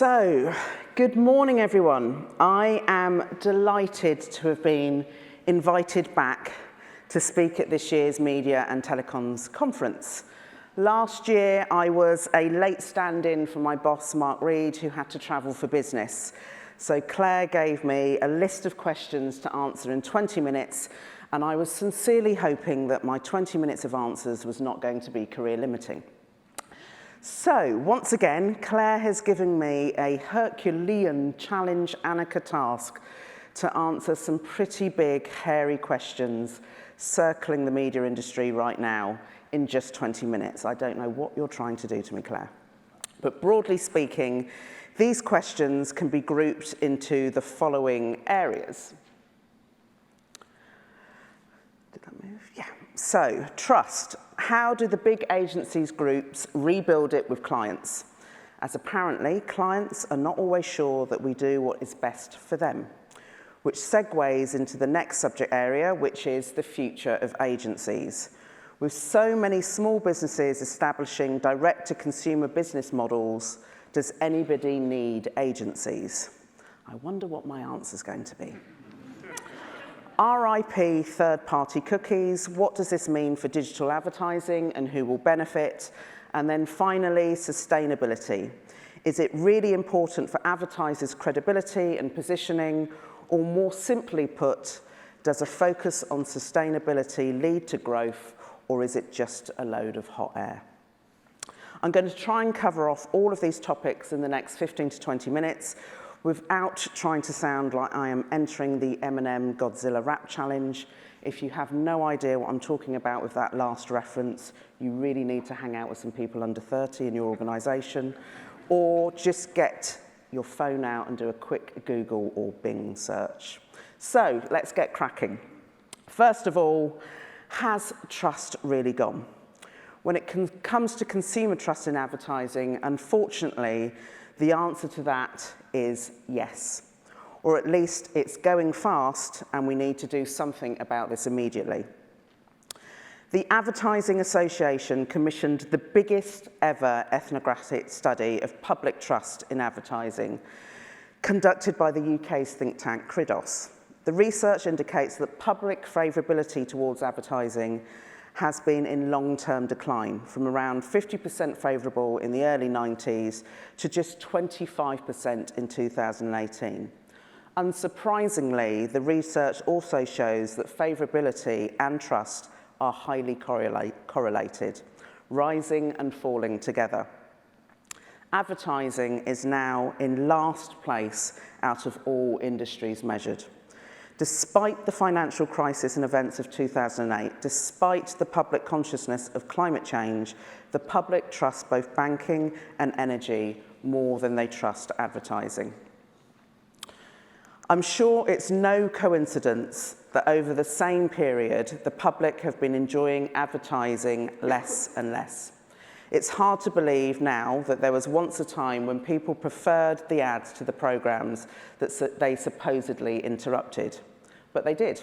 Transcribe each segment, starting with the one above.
So, good morning everyone. I am delighted to have been invited back to speak at this year's Media and Telecoms conference. Last year I was a late stand-in for my boss Mark Reed, who had to travel for business. So Claire gave me a list of questions to answer in 20 minutes, and I was sincerely hoping that my 20 minutes of answers was not going to be career limiting. So, once again, Claire has given me a Herculean challenge and a task to answer some pretty big, hairy questions circling the media industry right now in just 20 minutes. I don't know what you're trying to do to me, Claire. But broadly speaking, these questions can be grouped into the following areas. Did that move? Yeah. So, trust. How do the big agencies groups rebuild it with clients? As apparently, clients are not always sure that we do what is best for them, which segues into the next subject area, which is the future of agencies. With so many small businesses establishing direct-to-consumer business models, does anybody need agencies? I wonder what my answer is going to be. RIP third-party cookies, what does this mean for digital advertising and who will benefit? And then finally, sustainability. Is it really important for advertisers' credibility and positioning, or more simply put, does a focus on sustainability lead to growth, or is it just a load of hot air? I'm going to try and cover off all of these topics in the next 15 to 20 minutes, without trying to sound like I am entering the M&M Godzilla rap challenge. If you have no idea what I'm talking about with that last reference, you really need to hang out with some people under 30 in your organisation, or just get your phone out and do a quick Google or Bing search. So let's get cracking. First of all, has trust really gone? When it comes to consumer trust in advertising, unfortunately, the answer to that is yes, or at least it's going fast and we need to do something about this immediately. The Advertising Association commissioned the biggest ever ethnographic study of public trust in advertising, conducted by the UK's think tank Cridos. The research indicates that public favourability towards advertising has been in long-term decline, from around 50% favourable in the early 90s to just 25% in 2018. Unsurprisingly, the research also shows that favourability and trust are highly correlated, rising and falling together. Advertising is now in last place out of all industries measured. Despite the financial crisis and events of 2008, despite the public consciousness of climate change, the public trust both banking and energy more than they trust advertising. I'm sure it's no coincidence that over the same period, the public have been enjoying advertising less and less. It's hard to believe now that there was once a time when people preferred the ads to the programmes that they supposedly interrupted. But they did.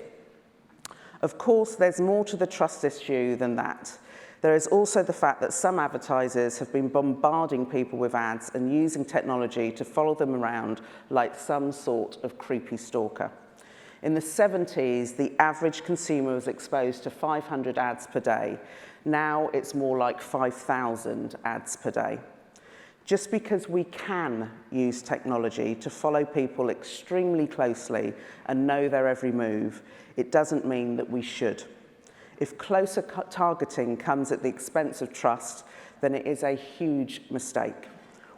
Of course, there's more to the trust issue than that. There is also the fact that some advertisers have been bombarding people with ads and using technology to follow them around like some sort of creepy stalker. In the 70s, the average consumer was exposed to 500 ads per day. Now it's more like 5,000 ads per day. Just because we can use technology to follow people extremely closely and know their every move, it doesn't mean that we should. If closer targeting comes at the expense of trust, then it is a huge mistake.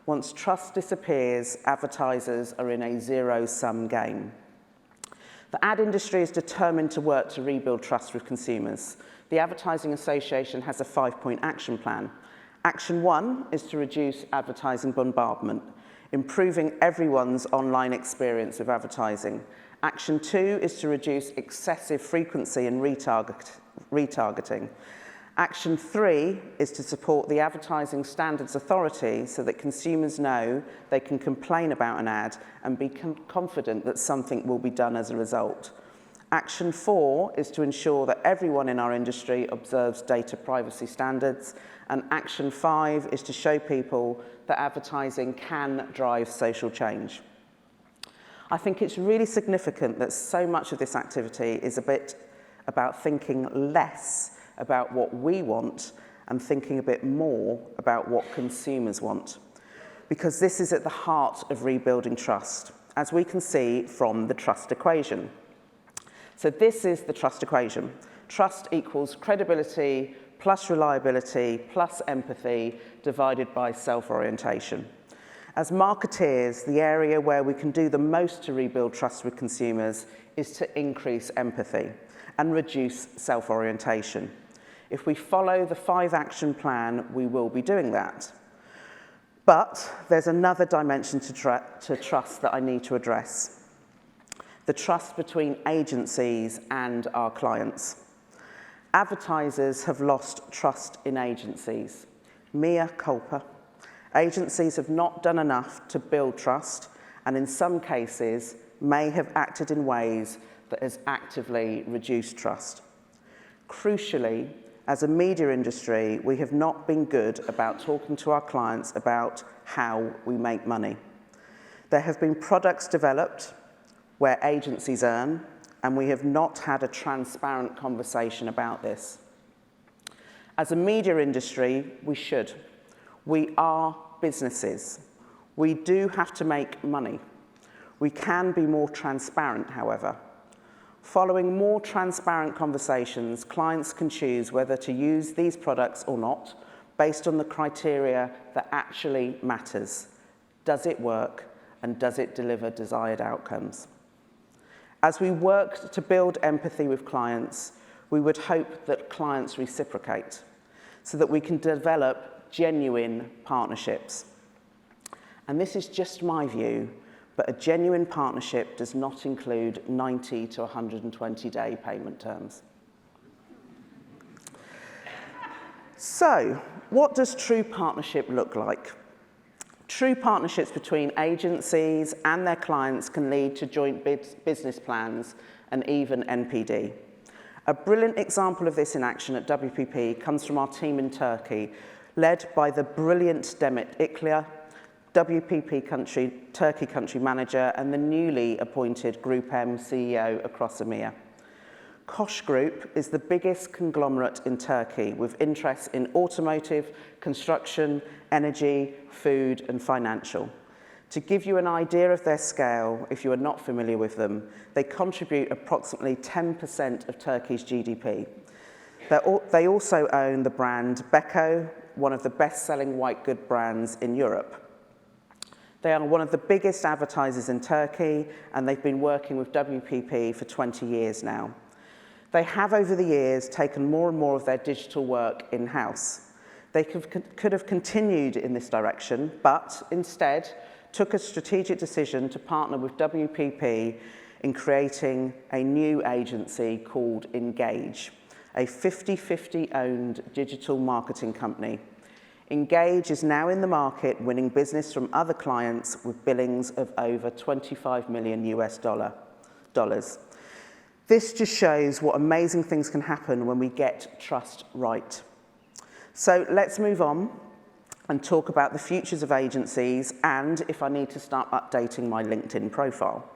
Once trust disappears, advertisers are in a zero-sum game. The ad industry is determined to work to rebuild trust with consumers. The Advertising Association has a 5-point action plan. Action 1 is to reduce advertising bombardment, improving everyone's online experience of advertising. Action 2 is to reduce excessive frequency and retargeting. Action 3 is to support the Advertising Standards Authority so that consumers know they can complain about an ad and be confident that something will be done as a result. Action 4 is to ensure that everyone in our industry observes data privacy standards. And Action 5 is to show people that advertising can drive social change. I think it's really significant that so much of this activity is a bit about thinking less about what we want and thinking a bit more about what consumers want. Because this is at the heart of rebuilding trust, as we can see from the trust equation. So this is the trust equation. Trust equals credibility plus reliability plus empathy divided by self-orientation. As marketeers, the area where we can do the most to rebuild trust with consumers is to increase empathy and reduce self-orientation. If we follow the 5-action plan, we will be doing that. But there's another dimension to trust that I need to address. The trust between agencies and our clients. Advertisers have lost trust in agencies. Mea culpa. Agencies have not done enough to build trust, and in some cases may have acted in ways that has actively reduced trust. Crucially, as a media industry, we have not been good about talking to our clients about how we make money. There have been products developed where agencies earn, and we have not had a transparent conversation about this. As a media industry, we should. We are businesses. We do have to make money. We can be more transparent, however. Following more transparent conversations, clients can choose whether to use these products or not, based on the criteria that actually matters. Does it work, and does it deliver desired outcomes? As we work to build empathy with clients, we would hope that clients reciprocate so that we can develop genuine partnerships. And this is just my view, but a genuine partnership does not include 90 to 120-day payment terms. So, what does true partnership look like? True partnerships between agencies and their clients can lead to joint business plans and even NPD. A brilliant example of this in action at WPP comes from our team in Turkey, led by the brilliant Demet İklia, WPP Turkey country manager and the newly appointed Group M CEO across EMEA. Koç Group is the biggest conglomerate in Turkey with interests in automotive, construction, energy, food and financial. To give you an idea of their scale, if you are not familiar with them, they contribute approximately 10% of Turkey's GDP. They also own the brand Beko, one of the best-selling white good brands in Europe. They are one of the biggest advertisers in Turkey, and they've been working with WPP for 20 years now. They have, over the years, taken more and more of their digital work in-house. They could have continued in this direction, but instead took a strategic decision to partner with WPP in creating a new agency called Engage, a 50-50 owned digital marketing company. Engage is now in the market, winning business from other clients with billings of over $25 million US. This just shows what amazing things can happen when we get trust right. So let's move on and talk about the futures of agencies and if I need to start updating my LinkedIn profile.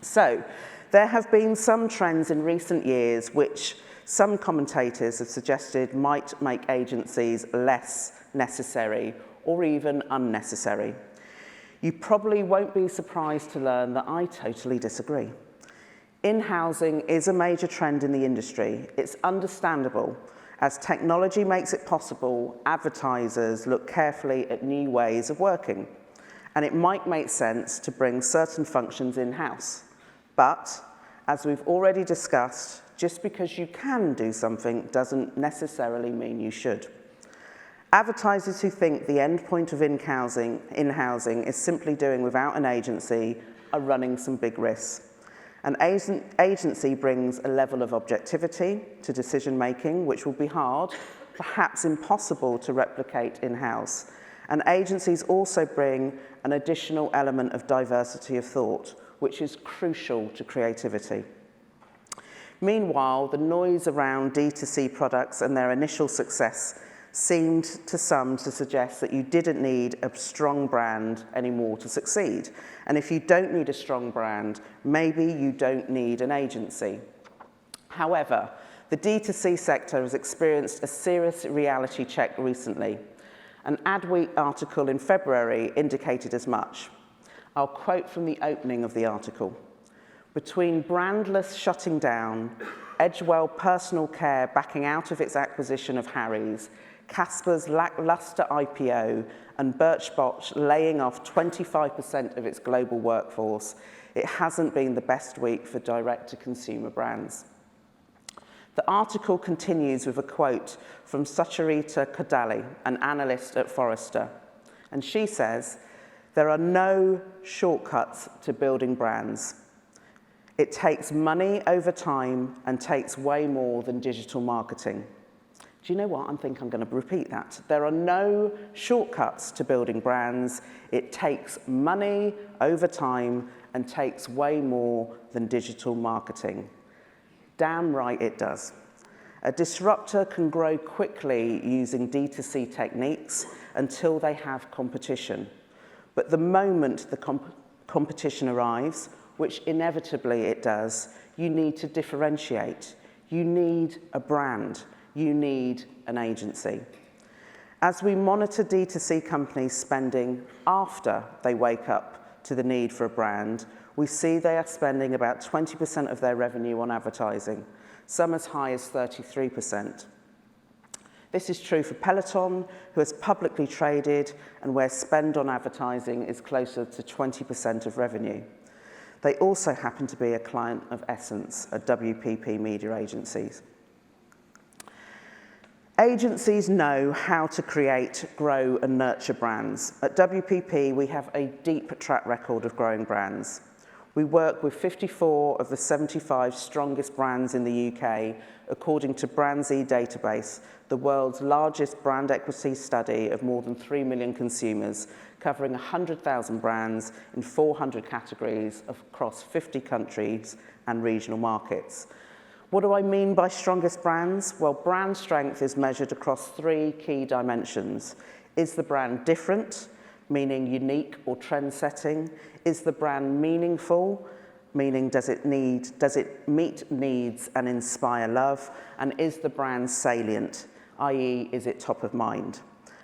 So there have been some trends in recent years which some commentators have suggested might make agencies less necessary or even unnecessary. You probably won't be surprised to learn that I totally disagree. In-housing is a major trend in the industry. It's understandable. As technology makes it possible, advertisers look carefully at new ways of working. And it might make sense to bring certain functions in-house. But, as we've already discussed, just because you can do something doesn't necessarily mean you should. Advertisers who think the end point of in-housing is simply doing without an agency are running some big risks. An agency brings a level of objectivity to decision-making, which will be hard, perhaps impossible to replicate in-house. And agencies also bring an additional element of diversity of thought, which is crucial to creativity. Meanwhile, the noise around D2C products and their initial success seemed to some to suggest that you didn't need a strong brand anymore to succeed. And if you don't need a strong brand, maybe you don't need an agency. However, the D2C sector has experienced a serious reality check recently. An Adweek article in February indicated as much. I'll quote from the opening of the article. Between Brandless shutting down, Edgewell Personal Care backing out of its acquisition of Harry's, Casper's lacklustre IPO, and Birchbox laying off 25% of its global workforce, it hasn't been the best week for direct-to-consumer brands. The article continues with a quote from Sucharita Kodali, an analyst at Forrester. And she says, "There are no shortcuts to building brands. It takes money over time and takes way more than digital marketing." Do you know what? I think I'm going to repeat that. There are no shortcuts to building brands. It takes money over time and takes way more than digital marketing. Damn right it does. A disruptor can grow quickly using D2C techniques until they have competition. But the moment the competition arrives, which inevitably it does, you need to differentiate. You need a brand. You need an agency. As we monitor D2C companies spending after they wake up to the need for a brand, we see they are spending about 20% of their revenue on advertising, some as high as 33%. This is true for Peloton, who is publicly traded and where spend on advertising is closer to 20% of revenue. They also happen to be a client of Essence, a WPP media agency. Agencies know how to create, grow, and nurture brands. At WPP, we have a deep track record of growing brands. We work with 54 of the 75 strongest brands in the UK, according to BrandZ database, the world's largest brand equity study of more than 3 million consumers, covering 100,000 brands in 400 categories across 50 countries and regional markets. What do I mean by strongest brands? Well, brand strength is measured across 3 key dimensions. Is the brand different, meaning unique or trend-setting? Is the brand meaningful, meaning does it meet needs and inspire love? And is the brand salient, i.e., is it top of mind?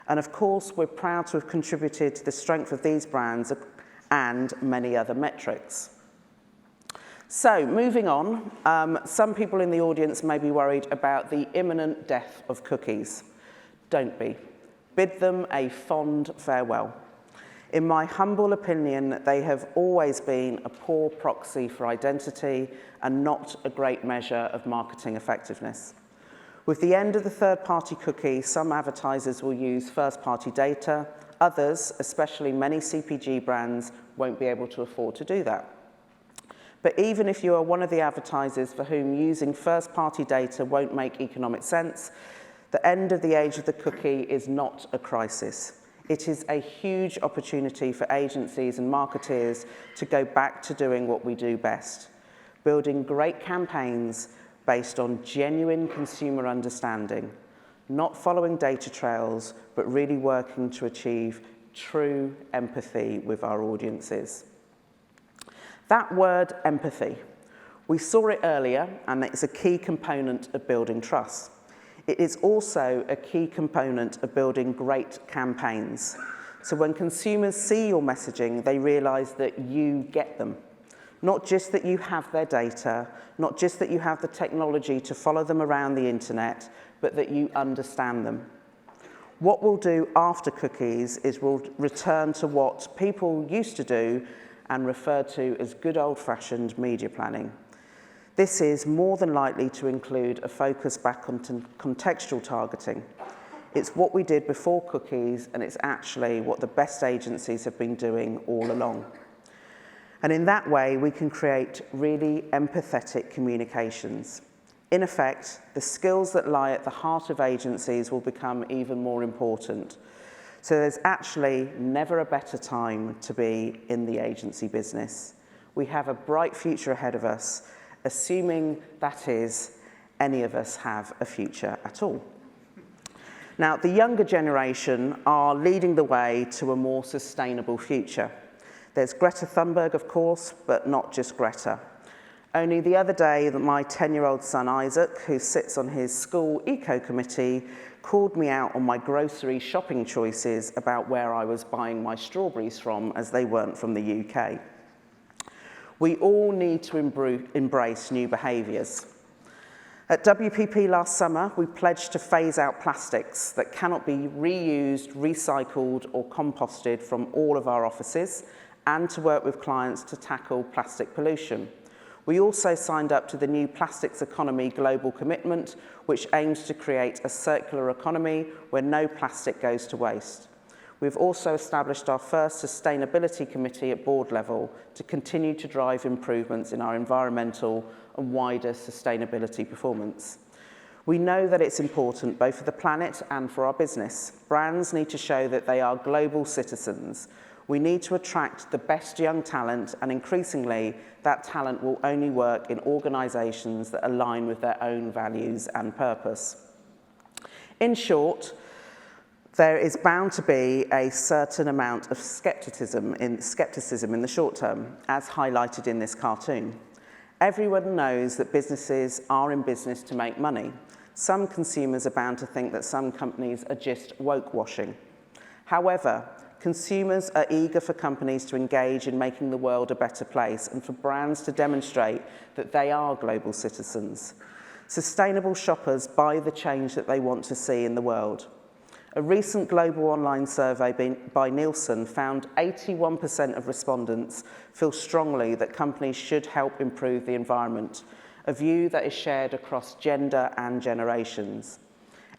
And of course, we're proud to have contributed to the strength of these brands and many other metrics. So, moving on, some people in the audience may be worried about the imminent death of cookies. Don't be. Bid them a fond farewell. In my humble opinion, they have always been a poor proxy for identity and not a great measure of marketing effectiveness. With the end of the third-party cookie, some advertisers will use first-party data. Others, especially many CPG brands, won't be able to afford to do that. But even if you are one of the advertisers for whom using first-party data won't make economic sense, the end of the age of the cookie is not a crisis. It is a huge opportunity for agencies and marketeers to go back to doing what we do best, building great campaigns based on genuine consumer understanding, not following data trails, but really working to achieve true empathy with our audiences. That word, empathy, we saw it earlier, and it's a key component of building trust. It is also a key component of building great campaigns. So when consumers see your messaging, they realise that you get them. Not just that you have their data, not just that you have the technology to follow them around the internet, but that you understand them. What we'll do after cookies is we'll return to what people used to do and refer to as good old-fashioned media planning. This is more than likely to include a focus back on contextual targeting. It's what we did before cookies, and it's actually what the best agencies have been doing all along. And in that way, we can create really empathetic communications. In effect, the skills that lie at the heart of agencies will become even more important. So there's actually never a better time to be in the agency business. We have a bright future ahead of us, assuming, that is, any of us have a future at all. Now, the younger generation are leading the way to a more sustainable future. There's Greta Thunberg, of course, but not just Greta. Only the other day, my 10-year-old son Isaac, who sits on his school eco committee, called me out on my grocery shopping choices about where I was buying my strawberries from, as they weren't from the UK. We all need to embrace new behaviours. At WPP last summer, we pledged to phase out plastics that cannot be reused, recycled or composted from all of our offices, and to work with clients to tackle plastic pollution. We also signed up to the new Plastics Economy Global Commitment, which aims to create a circular economy where no plastic goes to waste. We've also established our first sustainability committee at board level to continue to drive improvements in our environmental and wider sustainability performance. We know that it's important both for the planet and for our business. Brands need to show that they are global citizens. We need to attract the best young talent, and increasingly, that talent will only work in organisations that align with their own values and purpose. In short, there is bound to be a certain amount of scepticism in the short term, as highlighted in this cartoon. Everyone knows that businesses are in business to make money. Some consumers are bound to think that some companies are just woke washing. However, consumers are eager for companies to engage in making the world a better place and for brands to demonstrate that they are global citizens. Sustainable shoppers buy the change that they want to see in the world. A recent global online survey by Nielsen found 81% of respondents feel strongly that companies should help improve the environment, a view that is shared across gender and generations.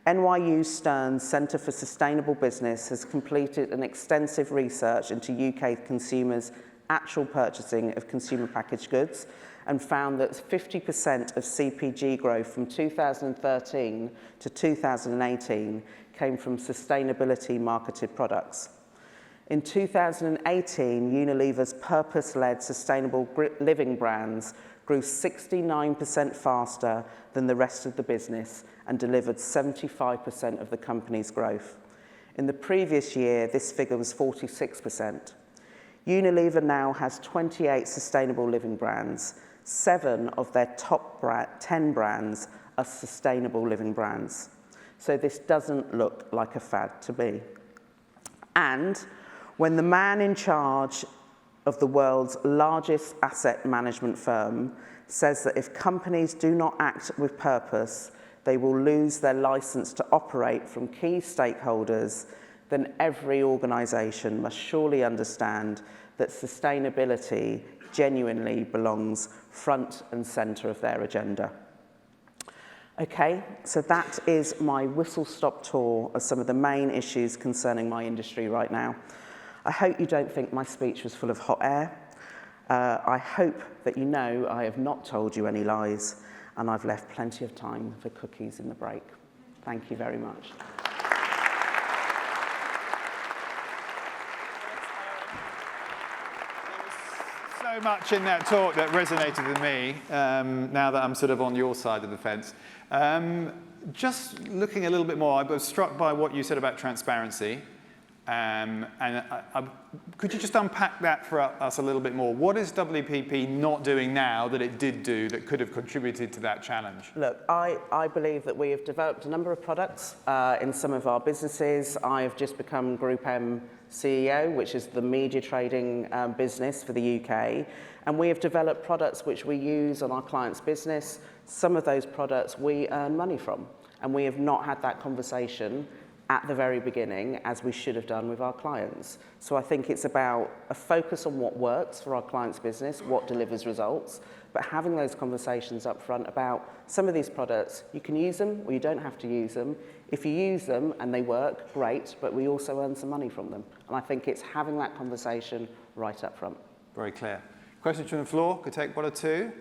NYU Stern's Centre for Sustainable Business has completed an extensive research into UK consumers' actual purchasing of consumer packaged goods and found that 50% of CPG growth from 2013 to 2018 came from sustainability marketed products. In 2018, Unilever's purpose-led sustainable living brands grew 69% faster than the rest of the business and delivered 75% of the company's growth. In the previous year, this figure was 46%. Unilever now has 28 sustainable living brands. 7 of their top 10 brands are sustainable living brands. So this doesn't look like a fad to me. And when the man in charge of the world's largest asset management firm says that if companies do not act with purpose, they will lose their license to operate from key stakeholders, then every organisation must surely understand that sustainability genuinely belongs front and centre of their agenda. Okay, so that is my whistle-stop tour of some of the main issues concerning my industry right now. I hope you don't think my speech was full of hot air. I hope that you know I have not told you any lies, and I've left plenty of time for cookies in the break. Thank you very much. So much in that talk that resonated with me, now that I'm sort of on your side of the fence. Just looking a little bit more, I was struck by what you said about transparency. Could you just unpack that for us a little bit more? What is WPP not doing now that it did do that could have contributed to that challenge? Look, I believe that we have developed a number of products in some of our businesses. I have just become Group M CEO, which is the media trading business for the UK. And we have developed products which we use on our clients' business. Some of those products we earn money from. And we have not had that conversation at the very beginning, as we should have done with our clients. So I think it's about a focus on what works for our clients' business, what delivers results, but having those conversations up front about some of these products, you can use them or you don't have to use them. If you use them and they work, great, but we also earn some money from them. And I think it's having that conversation right up front. Very clear. Questions from the floor? Could take one or two.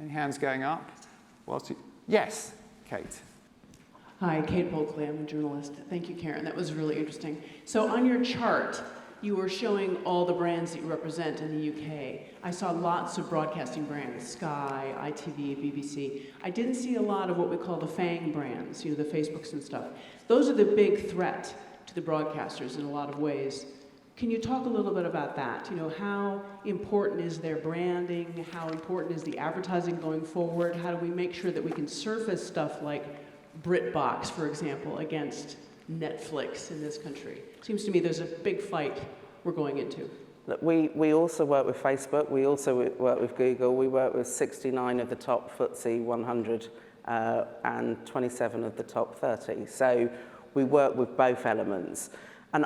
Any hands going up? Yes, Kate. Hi, Kate Polkley. I'm a journalist. Thank you, Karen. That was really interesting. So on your chart, you were showing all the brands that you represent in the UK. I saw lots of broadcasting brands, Sky, ITV, BBC. I didn't see a lot of what we call the FANG brands, the Facebooks and stuff. Those are the big threat to the broadcasters in a lot of ways. Can you talk a little bit about that? How important is their branding? How important is the advertising going forward? How do we make sure that we can surface stuff like BritBox, for example, against Netflix in this country? Seems to me there's a big fight we're going into. Look, we also work with Facebook, we also work with Google, we work with 69 of the top FTSE 100 and 27 of the top 30. So we work with both elements. And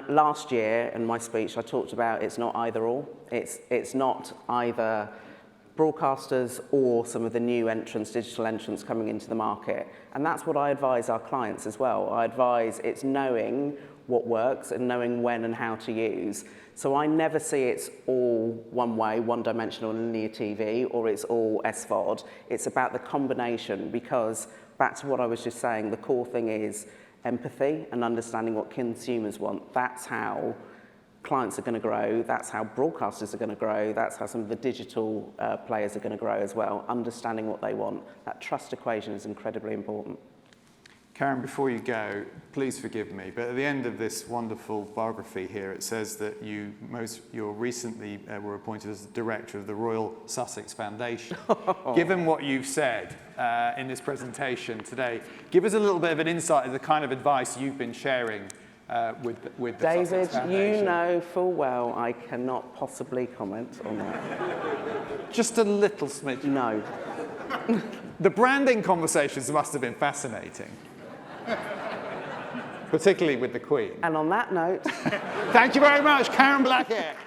last year in my speech I talked about it's not either or. It's not either broadcasters or some of the new entrants, digital entrants coming into the market. And that's what I advise our clients as well. I advise it's knowing what works and knowing when and how to use. So I never see it's all one way, one-dimensional linear TV, or it's all SVOD. It's about the combination, because back to what I was just saying, the core thing is empathy and understanding what consumers want. That's how clients are going to grow, that's how broadcasters are going to grow, that's how some of the digital players are going to grow as well, understanding what they want. That trust equation is incredibly important. Karen, before you go, please forgive me, but at the end of this wonderful biography here, it says that you recently were appointed as the director of the Royal Sussex Foundation. Given what you've said in this presentation today, give us a little bit of an insight into the kind of advice you've been sharing with the David, Sussex Foundation. you know full well I cannot possibly comment on that. Just a little smidge. No. The branding conversations must have been fascinating. Particularly with the Queen. And on that note... Thank you very much, Karen Blackett.